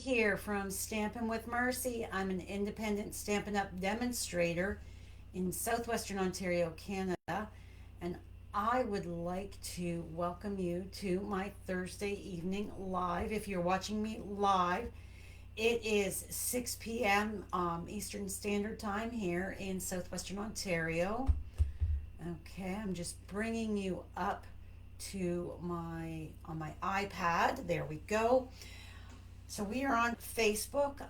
here from Stampin' with Marcy. I'm an independent Stampin' Up! Demonstrator in southwestern Ontario, Canada, and I would like to welcome you to my Thursday evening live. If you're watching me live, it is 6 p.m. Eastern Standard Time here in southwestern Ontario. Okay, I'm just bringing you up to my on my iPad. There we go. So we are on Facebook.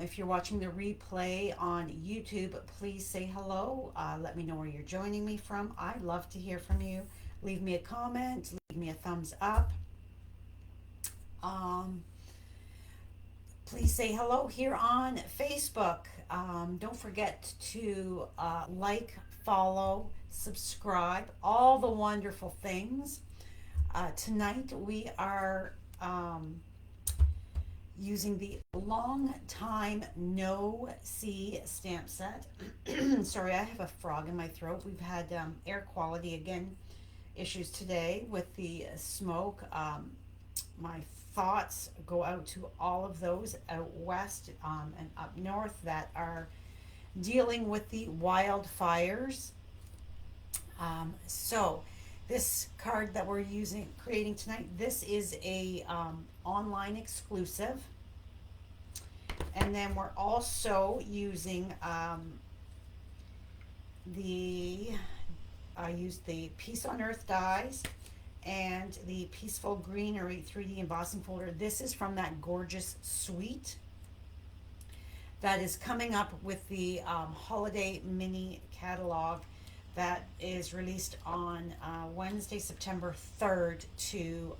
If you're watching the replay on YouTube, please say hello. Let me know where you're joining me from. I'd love to hear from you. Leave me a comment. Leave me a thumbs up. Um, please say hello here on Facebook. Don't forget to like, follow, subscribe, all the wonderful things. Tonight we are using the long time no see stamp set. Sorry, I have a frog in my throat. We've had air quality again issues today with the smoke. My thoughts go out to all of those out west and up north that are dealing with the wildfires. So this card that we're creating tonight, this is a online exclusive. And then we're also using I used the Peace on Earth dies and the Peaceful Greenery 3D embossing folder. This is from that gorgeous suite that is coming up with the holiday mini catalog that is released on Wednesday, September 3rd to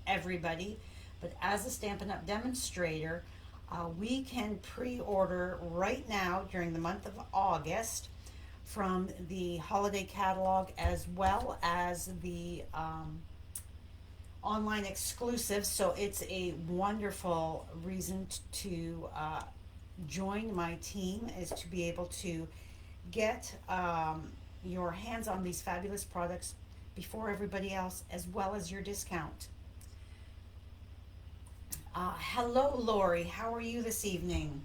everybody. But as a Stampin' Up! Demonstrator, we can pre-order right now during the month of August from the holiday catalog as well as the online exclusive. So it's a wonderful reason to join my team, is to be able to get your hands on these fabulous products before everybody else, as well as your discount. Hello, Lori. How are you this evening?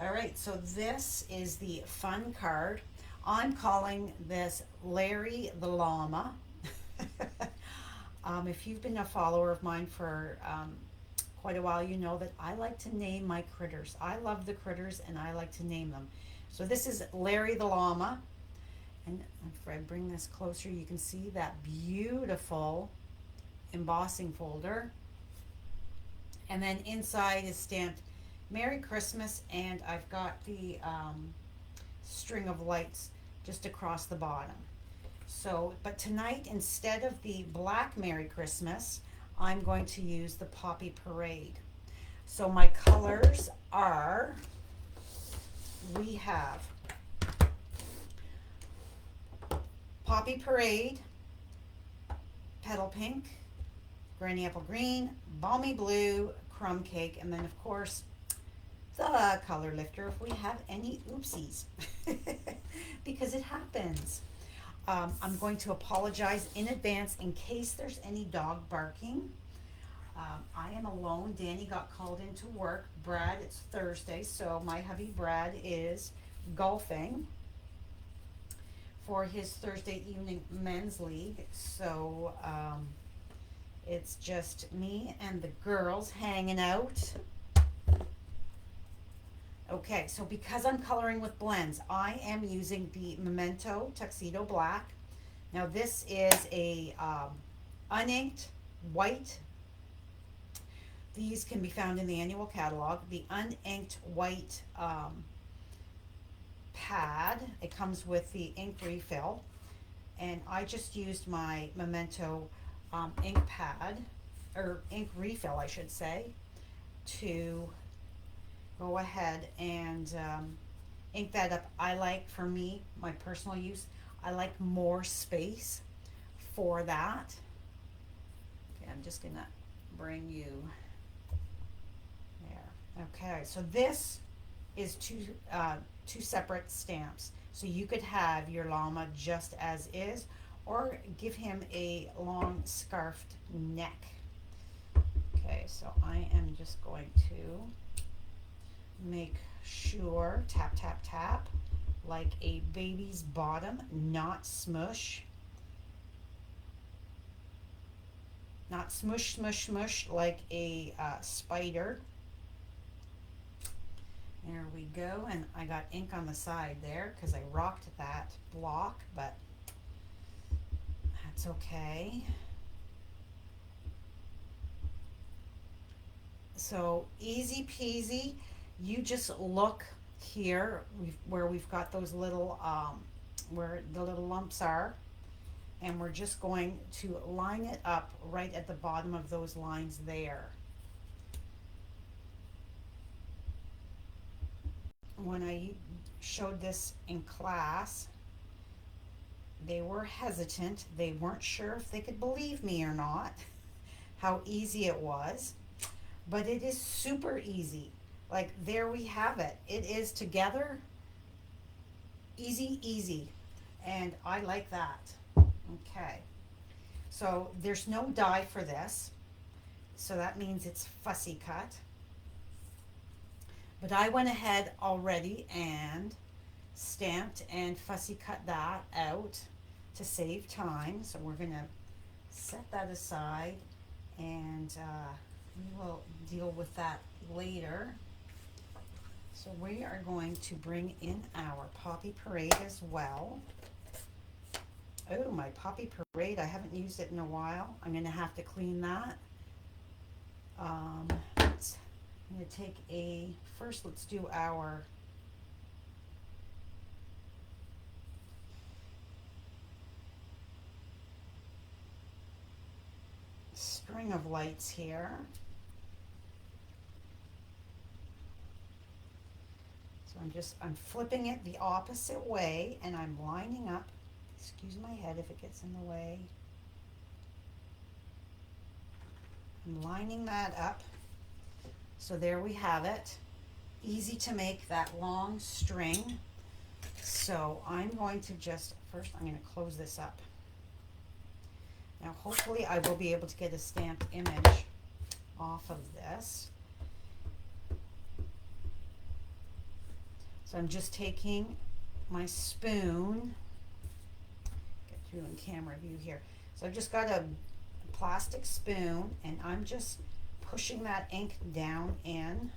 All right, so this is the fun card. I'm calling this Larry the Llama. If you've been a follower of mine for quite a while, you know that I like to name my critters. I love the critters and I like to name them. So this is Larry the Llama. And if I bring this closer, you can see that beautiful embossing folder. And then inside is stamped Merry Christmas, and I've got the string of lights just across the bottom. So, but tonight, instead of the black Merry Christmas, I'm going to use the Poppy Parade. So my colors are, we have Poppy Parade, Petal Pink, Granny Apple Green, Balmy Blue, Crumb Cake, and then of course the color lifter if we have any oopsies, because it happens. I'm going to apologize in advance in case there's any dog barking. I am alone. Danny got called into work. Brad, it's Thursday, so my hubby Brad is golfing for his Thursday evening men's league. So it's just me and the girls hanging out. Okay, so because I'm coloring with blends, I am using the Memento Tuxedo Black. Now this is a uninked white. These can be found in the annual catalog. The uninked white pad. It comes with the ink refill. And I just used my Memento ink pad, or ink refill I should say, to go ahead and ink that up. I like, for me, my personal use, I like more space for that. Okay, I'm just gonna bring you there. Okay, so this is two separate stamps. So you could have your llama just as is, or give him a long scarfed neck. Okay, so I am just going to make sure, tap, tap, tap, like a baby's bottom, not smush. Not smush, smush, smush like a spider. There we go. And I got ink on the side there because I rocked that block, but that's okay. So easy peasy. You just look here where we've got those little, where the little lumps are, and we're just going to line it up right at the bottom of those lines there. When I showed this in class, they were hesitant. They weren't sure if they could believe me or not, how easy it was. But it is super easy. Like, there we have it. It is together, easy, easy. And I like that. Okay. So there's no die for this. So that means it's fussy cut. But I went ahead already and stamped and fussy cut that out to save time. So we're going to set that aside, and we will deal with that later. So we are going to bring in our Poppy Parade as well. Oh, my Poppy Parade, I haven't used it in a while. I'm going to have to clean that. I'm going to take first let's do our string of lights here. So I'm flipping it the opposite way, and I'm lining up. Excuse my head if it gets in the way. I'm lining that up. So there we have it. Easy to make that long string. So I'm going to first I'm going to close this up. Now hopefully I will be able to get a stamped image off of this. So I'm just taking my spoon, get through in camera view here. So I've just got a plastic spoon, and I'm just pushing that ink down in,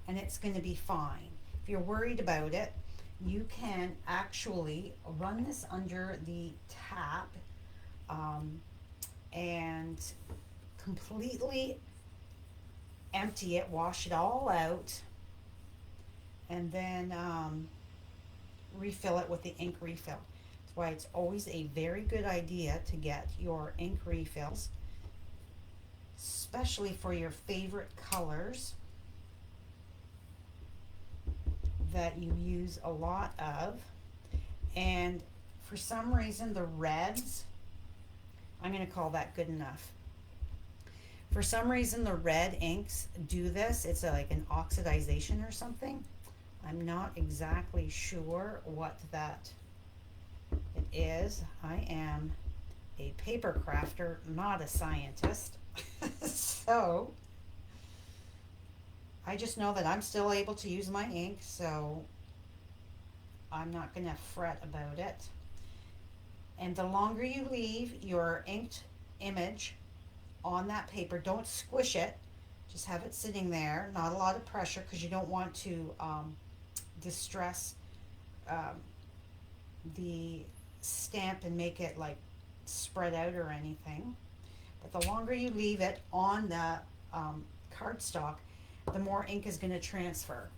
and it's going to be fine. If you're worried about it, you can actually run this under the tap and completely empty it, wash it all out, and then refill it with the ink refill. That's why it's always a very good idea to get your ink refills, especially for your favorite colors that you use a lot of. And for some reason the reds, I'm going to call that good enough. For some reason the red inks do this. It's like an oxidization or something. I'm not exactly sure what that it is. I am a paper crafter, not a scientist. So I just know that I'm still able to use my ink, so I'm not going to fret about it. And the longer you leave your inked image on that paper, don't squish it, just have it sitting there, not a lot of pressure, because you don't want to distress the stamp and make it like spread out or anything. But the longer you leave it on the cardstock, the more ink is going to transfer.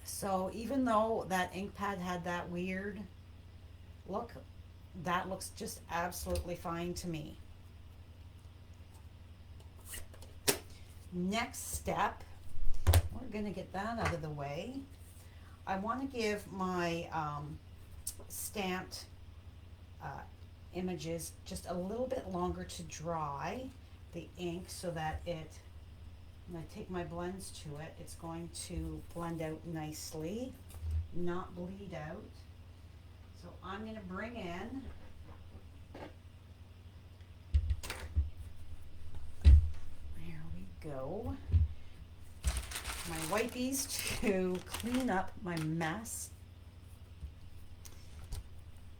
So even though that ink pad had that weird look, that looks just absolutely fine to me. Next step, we're going to get that out of the way. I want to give my stamped images just a little bit longer to dry the ink, so that when I take my blends to it, it's going to blend out nicely, not bleed out. So I'm going to bring in there we go. my wipies to clean up my mess.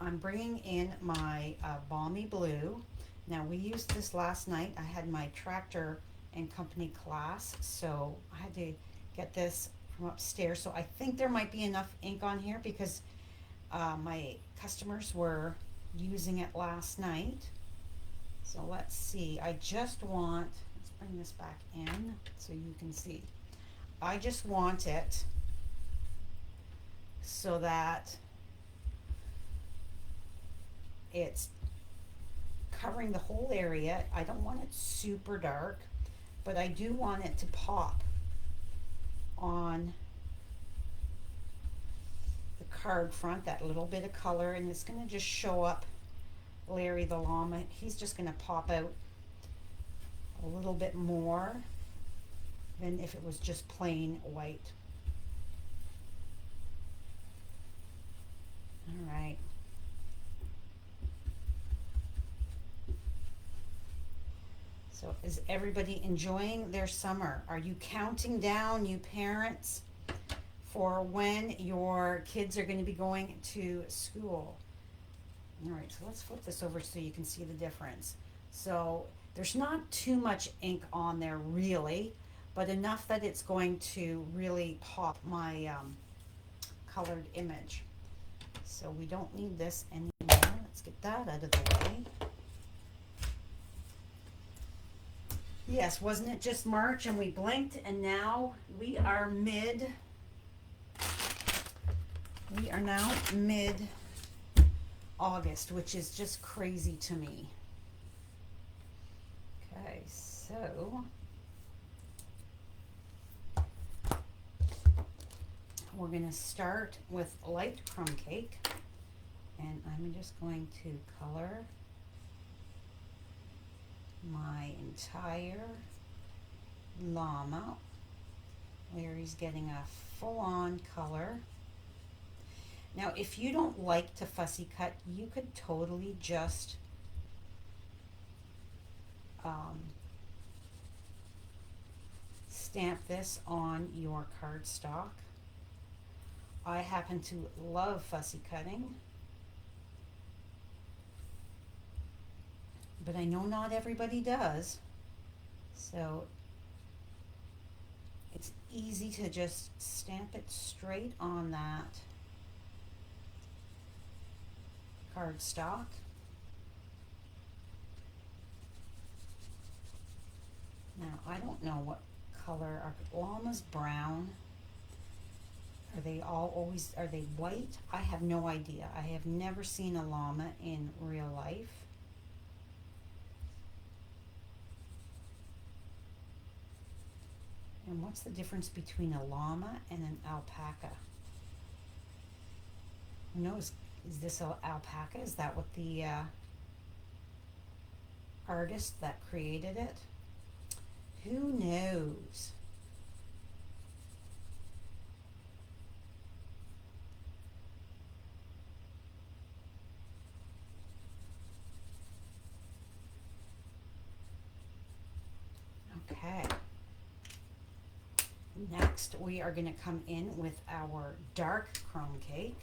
I'm bringing in my balmy blue. Now we used this last night. I had my tractor and company class, so I had to get this from upstairs. So I think there might be enough ink on here because my customers were using it last night. So let's see. I just want, let's bring this back in so you can see. I just want it so that it's covering the whole area. I don't want it super dark, but I do want it to pop on the card front, that little bit of color, and it's going to just show up Larry the llama. He's just going to pop out a little bit more than if it was just plain white. All right. So is everybody enjoying their summer? Are you counting down, you parents, for when your kids are going to be going to school? All right, so let's flip this over so you can see the difference. So there's not too much ink on there really, but enough that it's going to really pop my colored image. So we don't need this anymore. Let's get that out of the way. Yes, wasn't it just March and we blinked and now we are now mid August, which is just crazy to me. Okay, so we're going to start with light crumb cake, and I'm just going to color my entire llama. Larry's getting a full-on color. Now, if you don't like to fussy cut, you could totally just stamp this on your cardstock. I happen to love fussy cutting, but I know not everybody does. So it's easy to just stamp it straight on that cardstock. Now, I don't know what color are llamas. Brown. Are they are they white? I have no idea. I have never seen a llama in real life. And what's the difference between a llama and an alpaca? Who knows? Is this an alpaca? Is that what the artist that created it? Who knows? Okay. Next, we are going to come in with our dark crumb cake,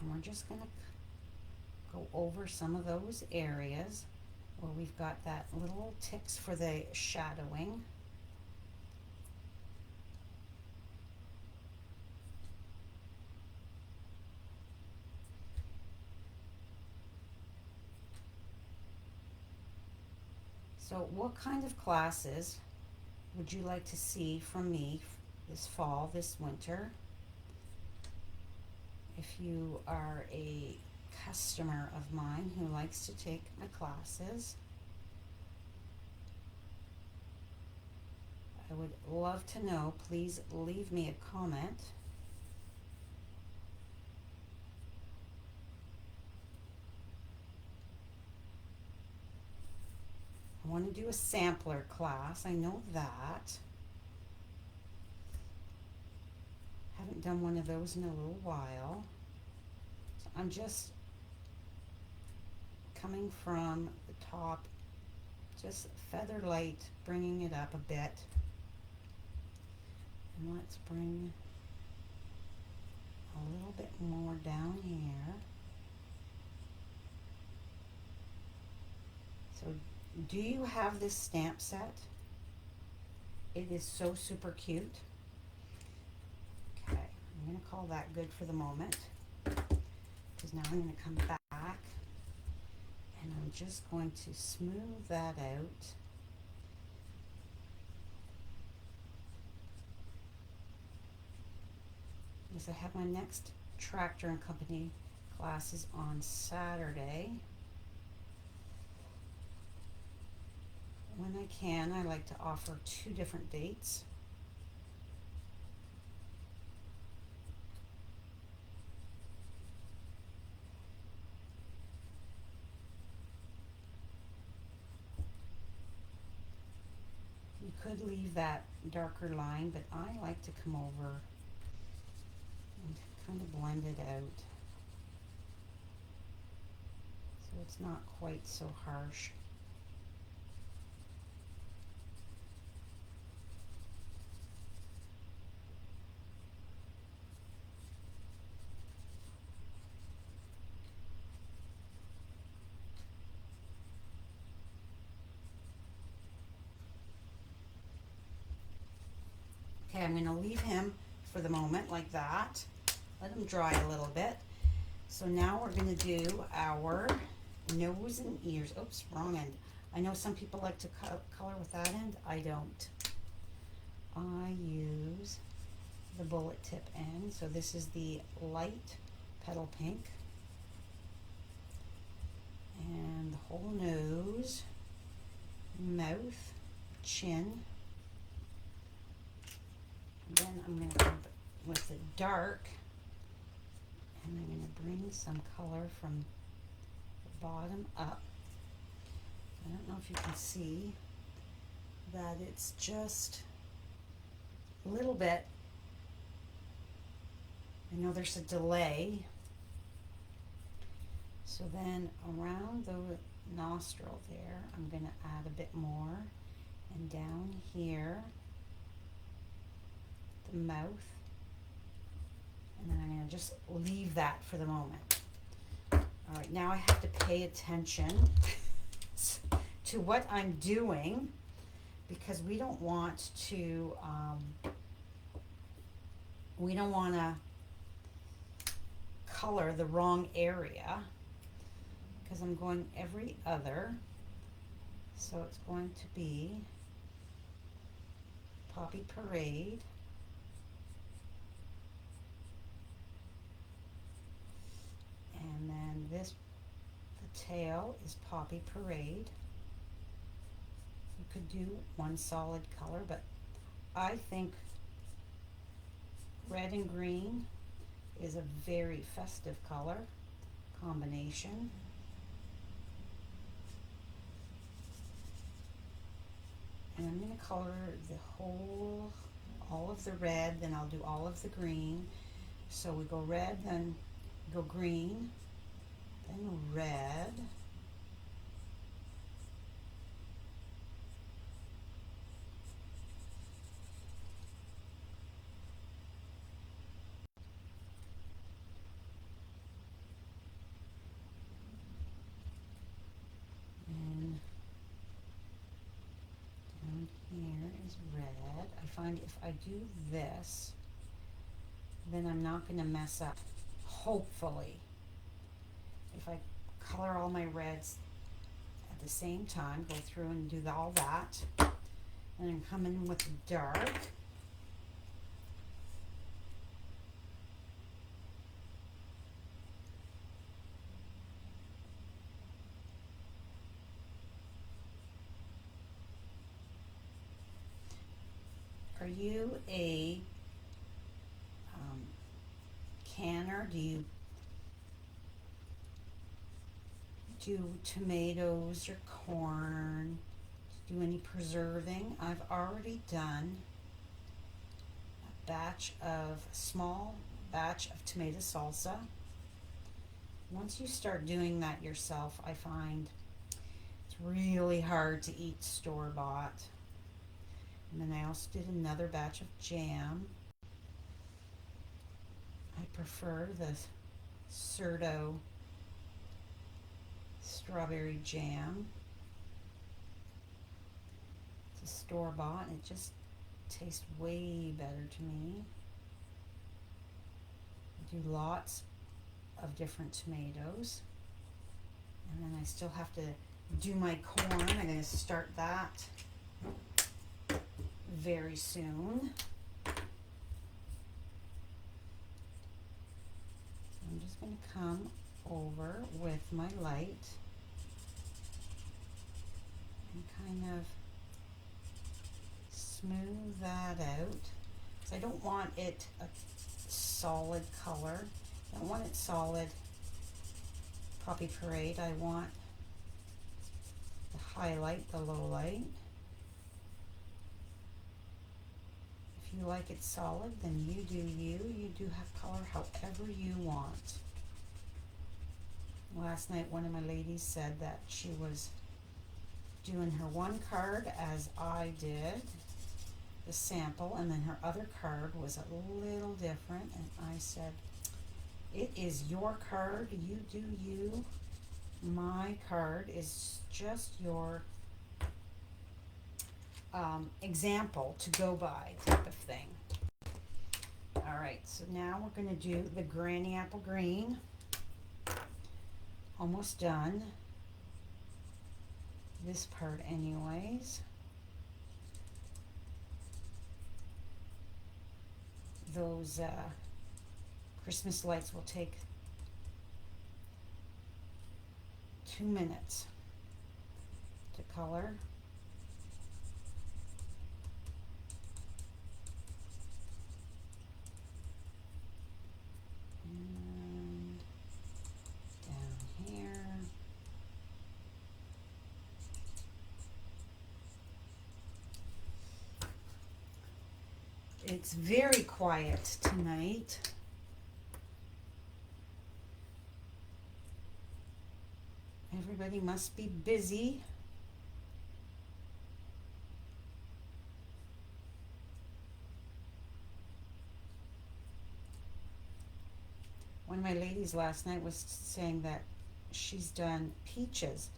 and we're just going to go over some of those areas where we've got that little ticks for the shadowing. So what kind of classes would you like to see from me this fall, this winter? If you are a customer of mine who likes to take my classes, I would love to know. Please leave me a comment. I want to do a sampler class. I know that. Haven't done one of those in a little while. So I'm just coming from the top, just feather light, bringing it up a bit. And let's bring a little bit more down here. So do you have this stamp set? It is so super cute. Okay, I'm going to call that good for the moment, because now I'm going to come back and I'm just going to smooth that out. Because I have my next Tractor and Company classes on Saturday. When I can, I like to offer 2 different dates. You could leave that darker line, but I like to come over and kind of blend it out so it's not quite so harsh. Okay, I'm going to leave him for the moment like that. Let him dry a little bit. So now we're going to do our nose and ears. Oops, wrong end. I know some people like to color with that end. I don't. I use the bullet tip end. So this is the light petal pink. And the whole nose, mouth, chin. And then I'm going to go with the dark, and I'm going to bring some color from the bottom up. I don't know if you can see that it's just a little bit. I know there's a delay. So then around the nostril there, I'm going to add a bit more, and down here, the mouth, and then I'm going to just leave that for the moment. All right, now I have to pay attention to what I'm doing, because we don't want to color the wrong area, because I'm going every other. So it's going to be Poppy Parade. And then this, the tail is Poppy Parade. You could do one solid color, but I think red and green is a very festive color combination. And I'm going to color all of the red, then I'll do all of the green. So we go red, then go green, then red, and down here is red. I find if I do this, then I'm not going to mess up, hopefully. If I color all my reds at the same time, go through and do all that, and then come in with the dark. Are you a canner? Do you do tomatoes or corn? Do any preserving? I've already done a small batch of tomato salsa. Once you start doing that yourself, I find it's really hard to eat store-bought. And then I also did another batch of jam. I prefer the Certo strawberry jam. It's a store-bought and it just tastes way better to me. I do lots of different tomatoes. And then I still have to do my corn. I'm going to start that very soon. I'm just going to come over with my light and kind of smooth that out. So I don't want it a solid color. I don't want it solid Poppy Parade. I want the highlight, the low light. If you like it solid, then you do you. You do have color however you want. Last night, one of my ladies said that she was doing her one card as I did, the sample, and then her other card was a little different, and I said, it is your card, you do you. My card is just your example to go by type of thing. All right, so now we're going to do the Granny Apple Green. Almost done. This part anyways. Those Christmas lights will take 2 minutes to color. And down here. It's very quiet tonight. Everybody must be busy. One of my ladies last night was saying that she's done peaches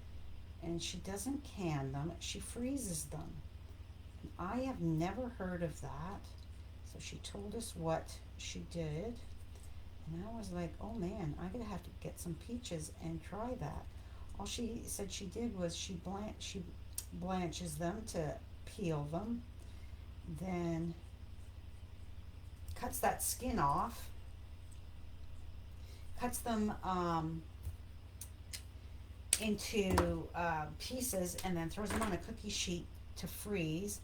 and she doesn't can them, she freezes them. I have never heard of that. So she told us what she did. And I was like, oh man, I'm going to have to get some peaches and try that. All she said she did was she blanches them to peel them, then cuts that skin off, cuts them into pieces, and then throws them on a cookie sheet to freeze,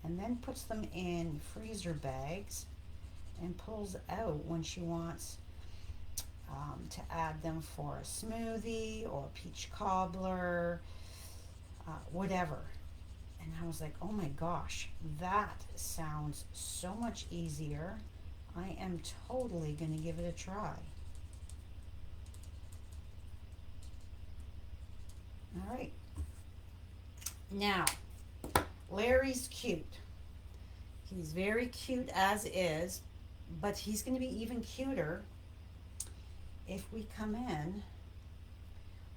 and then puts them in freezer bags and pulls out when she wants to add them for a smoothie or peach cobbler, whatever. And I was like, oh my gosh, that sounds so much easier. I am totally going to give it a try. All right. Now, Larry's cute. He's very cute as is, but he's going to be even cuter if we come in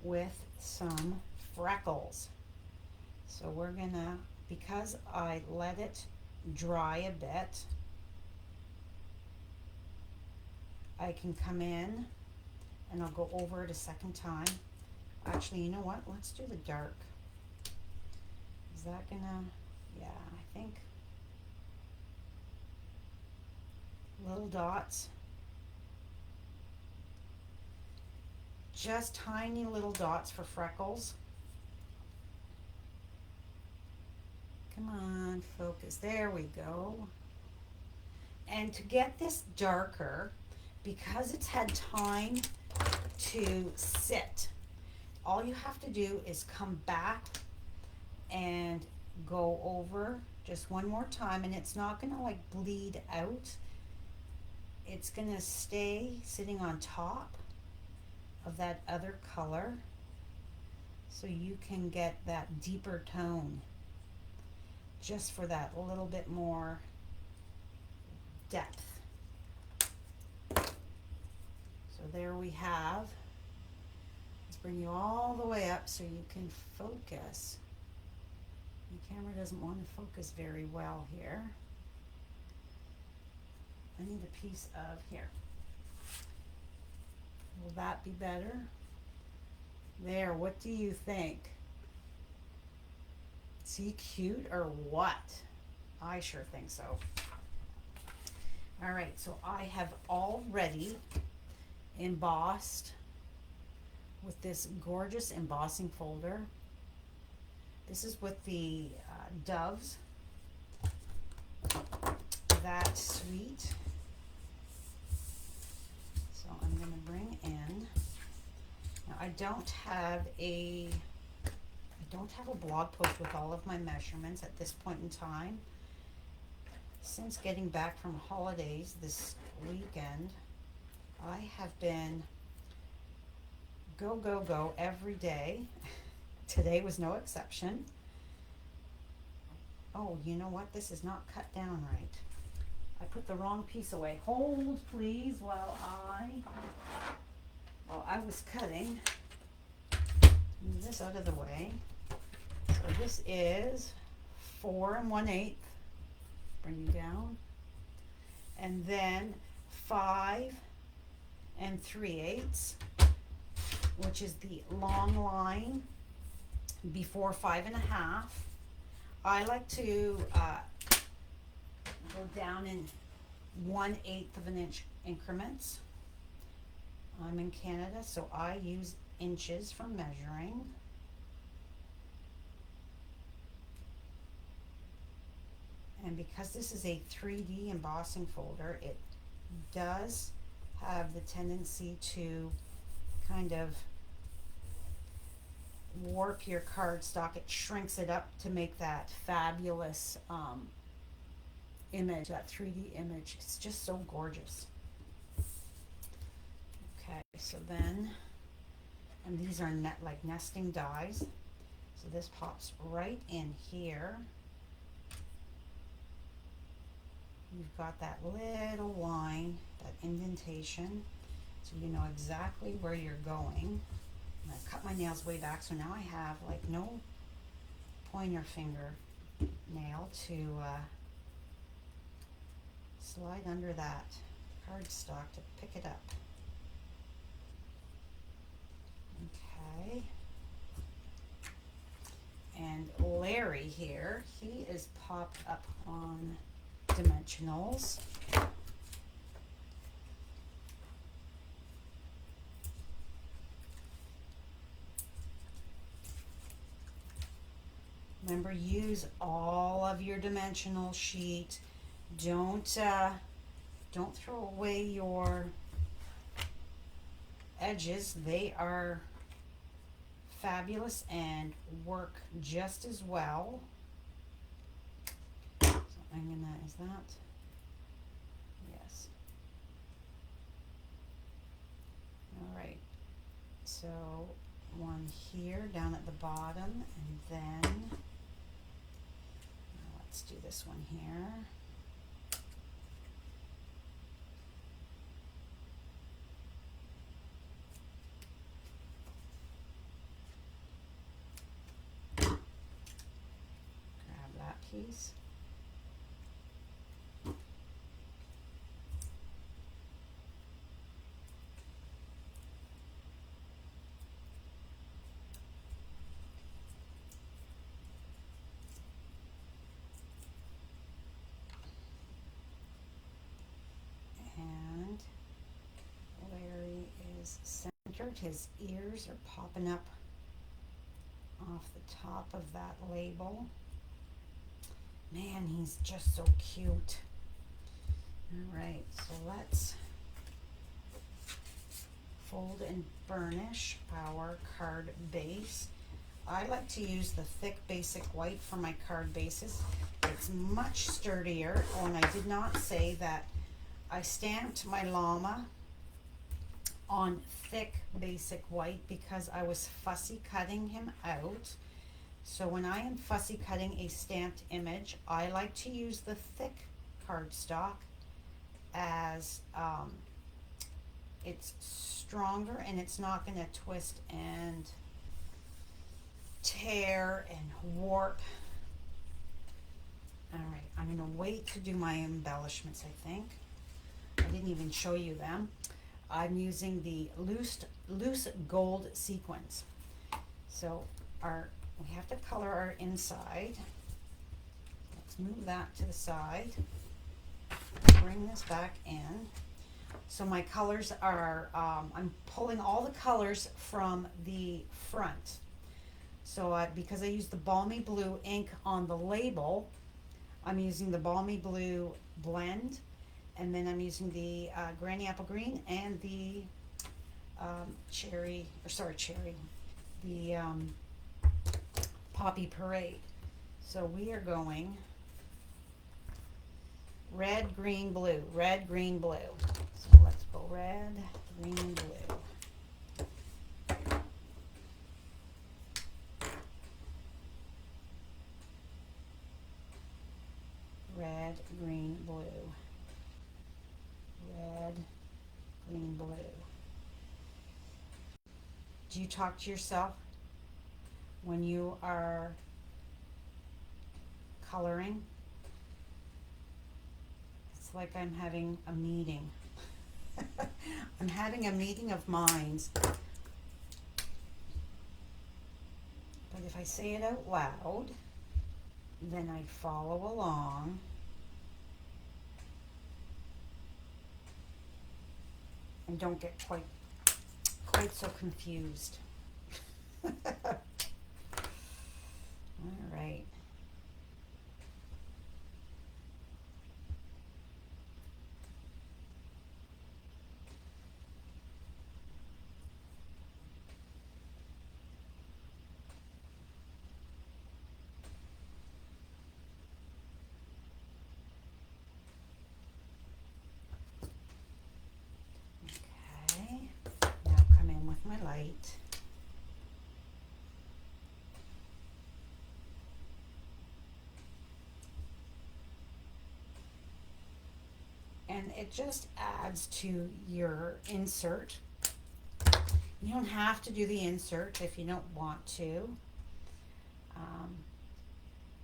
with some freckles. So we're gonna, because I let it dry a bit, I can come in and I'll go over it a second time. Actually, you know what? Let's do the dark. Is that gonna, yeah, I think little dots. Just tiny little dots for freckles. Come on, focus. There we go. And to get this darker, because it's had time to sit, all you have to do is come back and go over just one more time, and it's not going to like bleed out. It's going to stay sitting on top of that other color so you can get that deeper tone. just for that little bit more depth. So there we have. Let's bring you all the way up so you can focus. The camera doesn't want to focus very well here. I need a piece of here. Will that be better? There, what do you think? Is he cute or what? I sure think so. All right, so I have already embossed with this gorgeous embossing folder. This is with the Doves. That sweet. So I'm going to bring in. Now I don't have a blog post with all of my measurements at this point in time. Since getting back from holidays this weekend, I have been go, go, go every day. Today was no exception. Oh, you know what? This is not cut down right. I put the wrong piece away. Hold, please, while I was cutting. Move this out of the way. So this is 4 1/8. Bring you down. And then 5 3/8, which is the long line before 5 1/2. I like to go down in 1/8 of an inch increments. I'm in Canada, so I use inches for measuring. And because this is a 3D embossing folder, it does have the tendency to kind of warp your cardstock. It shrinks it up to make that fabulous image, that 3D image. It's just so gorgeous. Okay, so then, and these are like nesting dies. So this pops right in here. You've got that little line, that indentation, so you know exactly where you're going. And I cut my nails way back, so now I have like no pointer finger nail to slide under that cardstock to pick it up. Okay. And Larry here, he is popped up on dimensionals. Remember, use all of your dimensional sheet. Don't throw away your edges. They are fabulous and work just as well. So I'm gonna, is that? Yes. All right. So one here down at the bottom, and then let's do this one here. Grab that piece. And Larry is centered. His ears are popping up off the top of that label. Man, he's just so cute. All right, so let's fold and burnish our card base. I like to use the thick basic white for my card bases. It's much sturdier. Oh, and I did not say that I stamped my llama on thick basic white because I was fussy cutting him out. So when I am fussy cutting a stamped image, I like to use the thick cardstock as it's stronger and it's not going to twist and tear and warp. All right, I'm going to wait to do my embellishments, I think. I didn't even show you them. I'm using the loose gold sequins. So we have to color our inside. Let's move that to the side. Bring this back in. So my colors are, I'm pulling all the colors from the front. So because I used the balmy blue ink on the label, I'm using the balmy blue blend, and then I'm using the granny apple green and the the poppy parade. So we are going red, green, blue, red, green, blue. So let's go red, green, blue. Red, green, blue. Red, green, blue. Do you talk to yourself when you are coloring? It's like I'm having a meeting. I'm having a meeting of minds. But if I say it out loud, then I follow along. And don't get quite so confused. All right. Okay. Now come in with my light. And it just adds to your insert. You don't have to do the insert if you don't want to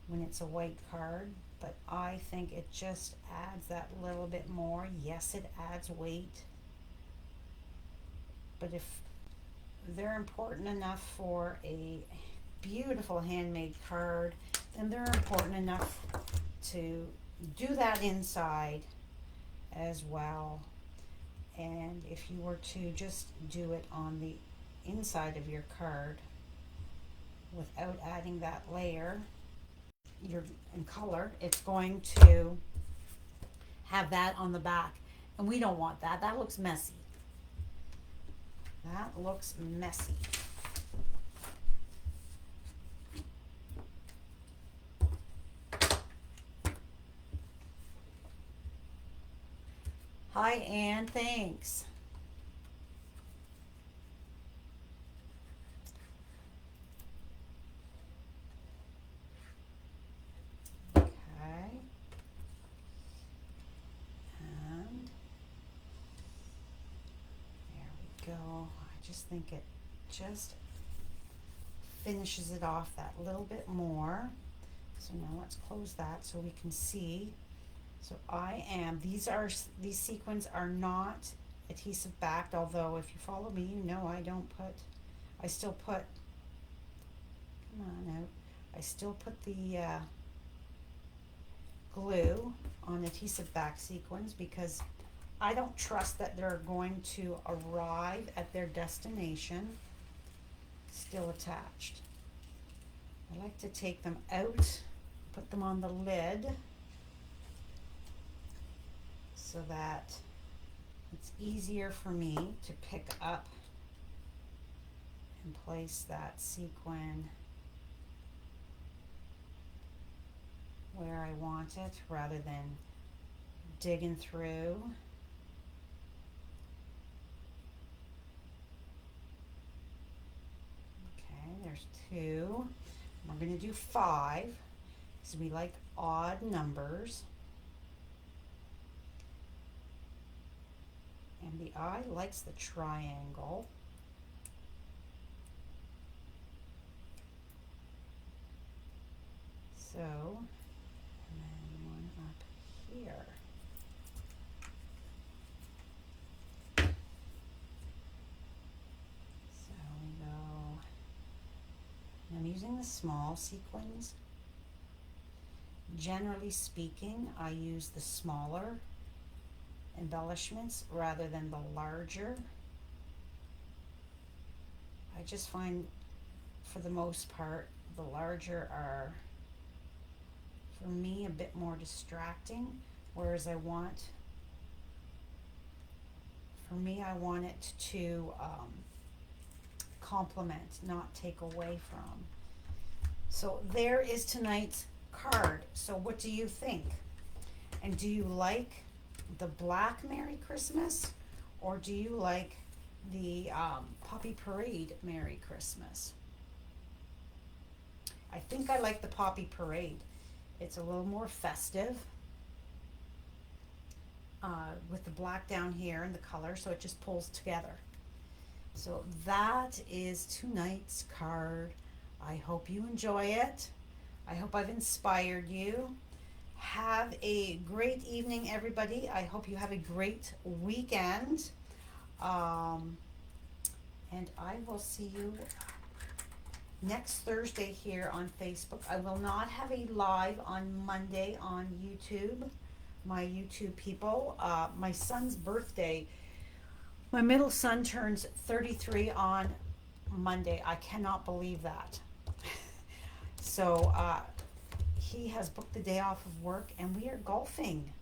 when it's a white card, but I think it just adds that little bit more. Yes, it adds weight, but if they're important enough for a beautiful handmade card, then they're important enough to do that inside as well. And if you were to just do it on the inside of your card without adding that layer in color, it's going to have that on the back, and we don't want that. That looks messy. That looks messy. Hi, Anne. Thanks. Okay. And there we go. I just think it just finishes it off that little bit more. So now let's close that so we can see. So these sequins are not adhesive backed, although if you follow me, you know I still put, come on out, I still put the glue on adhesive back sequins because I don't trust that they're going to arrive at their destination still attached. I like to take them out, put them on the lid, so that it's easier for me to pick up and place that sequin where I want it rather than digging through. Okay, there's two. We're going to do 5 because we like odd numbers. And the eye likes the triangle. So, and then one up here. So we go, I'm using the small sequins. Generally speaking, I use the smaller embellishments rather than the larger. I just find for the most part the larger are for me a bit more distracting, whereas I want it to complement, not take away from. So there is tonight's card. So what do you think? And do you like the black Merry Christmas, or do you like the Poppy Parade Merry Christmas? I think I like the Poppy Parade. It's a little more festive with the black down here and the color, so it just pulls together. So that is tonight's card. I hope you enjoy it. I hope I've inspired you. Have a great evening, everybody. I hope you have a great weekend. And I will see you next Thursday here on Facebook. I will not have a live on Monday on YouTube, my YouTube people. My son's birthday, my middle son turns 33 on Monday. I cannot believe that. So he has booked the day off of work and we are golfing.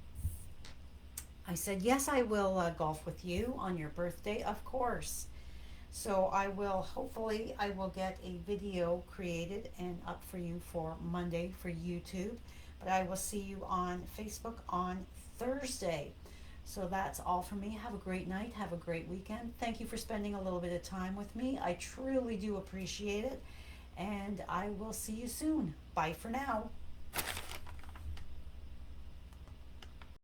I said, yes, I will golf with you on your birthday, of course. So hopefully I will get a video created and up for you for Monday for YouTube. But I will see you on Facebook on Thursday. So that's all for me. Have a great night. Have a great weekend. Thank you for spending a little bit of time with me. I truly do appreciate it. And I will see you soon. Bye for now.